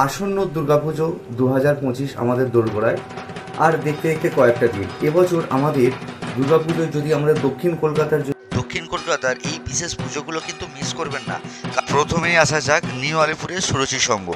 আসন্ন দুর্গাপুজো 2025 আমাদের দোরগোড়ায় আর দেখতে দেখতে কয়েকটা দিন। এবছর আমাদের দুর্গাপুজোয় যদি আমাদের দক্ষিণ কলকাতার এই বিশেষ পুজোগুলো কিন্তু মিস করবেন না। প্রথমেই আসা যাক নিউ আলিপুরের সুরুচি সংঘ।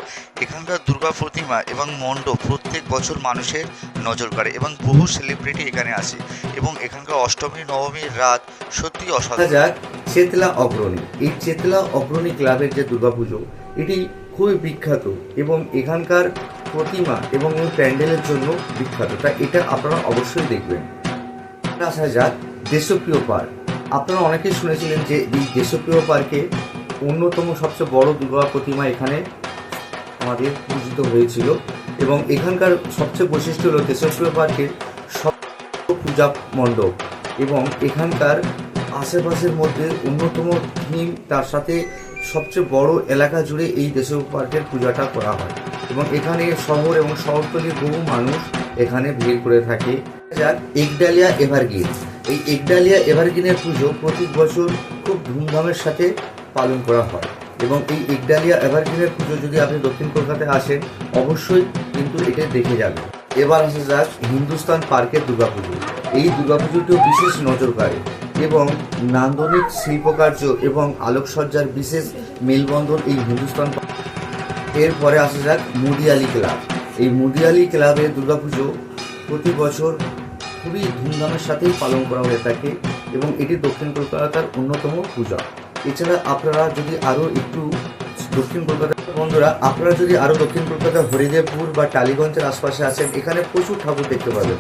এখানকার দুর্গা প্রতিমা এবং মণ্ডপ প্রত্যেক বছর মানুষের নজর কাড়ে এবং বহু সেলিব্রিটি এখানে আসে এবং এখানকার অষ্টমী নবমীর রাত সত্যি অসাধারণ। যাক চেতলা অগ্রণী, এই চেতলা অগ্রণী ক্লাবের যে দুর্গাপুজো এটি খুবই বিখ্যাত এবং এখানকার প্রতিমা এবং প্যান্ডেলের জন্য বিখ্যাত, তাই এটা আপনারা অবশ্যই দেখবেন। আসা যাক দেশপ্রিয় পার্ক। আপনারা অনেকেই শুনেছিলেন যে এই দেশপ্রিয় পার্কে অন্যতম সবচেয়ে বড় দুর্গা প্রতিমা এখানে আমাদের পূজিত হয়েছিল এবং এখানকার সবচেয়ে বৈশিষ্ট্য হল দেশপ্রিয় পার্কের সব পূজা মণ্ডপ এবং এখানকার আশেপাশের মধ্যে অন্যতম থিম, তার সাথে সবচেয়ে বড় এলাকা জুড়ে এই দেশপ্রিয় পার্কের পূজাটা করা হয় এবং এখানে শহর এবং শহরতলির বহু মানুষ এখানে ভিড় করে থাকে। যাক একডালিয়া এভারগ্রিন, এই একডালিয়া এভারগ্রিনের পুজো প্রতি বছর খুব ধুমধামের সাথে পালন করা হয় এবং এই একডালিয়া এভারগ্রিনের পুজো যদি আপনি দক্ষিণ কলকাতায় আসেন অবশ্যই কিন্তু এটা দেখে যাবেন। এবার আসা যাক হিন্দুস্তান পার্কের দুর্গাপুজো। এই দুর্গাপুজোটিও বিশেষ নজর কাড়ে এবং নান্দনিক শিল্পকার্য এবং আলোকসজ্জার বিশেষ মেলবন্ধন এই হিন্দুস্তান। এরপরে আসা যাক মুদিয়ালি ক্লাব। এই মুদিয়ালি ক্লাবের দুর্গাপুজো প্রতি বছর খুবই ধুমধামের সাথেই পালন করা হয়ে থাকে এবং এটি দক্ষিণ কলকাতার অন্যতম পূজা। এছাড়া আপনারা যদি আরও একটু দক্ষিণ কলকাতা বন্ধুরা, আপনারা যদি আরও দক্ষিণ কলকাতার হরিদেবপুর বা টালিগঞ্জের আশপাশে আছেন এখানে প্রচুর ঠাকুর দেখতে পাবেন।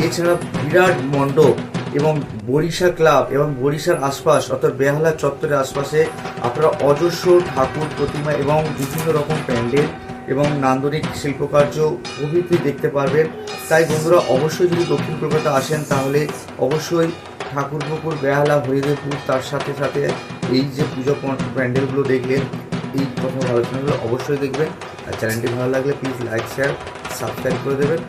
এছাড়া বিরাট মণ্ডপ এবং বরিশা ক্লাব এবং বরিশার আশপাশ অর্থাৎ বেহালা চত্বরের আশপাশে আপনারা অজস্র ঠাকুর প্রতিমা এবং বিভিন্ন রকম প্যান্ডেল এবং নান্দনিক শিল্পকার্য প্রভৃতি দেখতে পারবেন। তাই বন্ধুরা অবশ্যই যদি দক্ষিণ কলকাতা আসেন তাহলে অবশ্যই ঠাকুরপুকুর, বেহালা, হরিদেবপুর, তার সাথে সাথে এই যে পুজো প্যান্ডেলগুলো দেখলেন এই কথা আলোচনাগুলো অবশ্যই দেখবেন। আর চ্যানেলটি ভালো লাগলে প্লিজ লাইক, শেয়ার, সাবস্ক্রাইব করে দেবেন।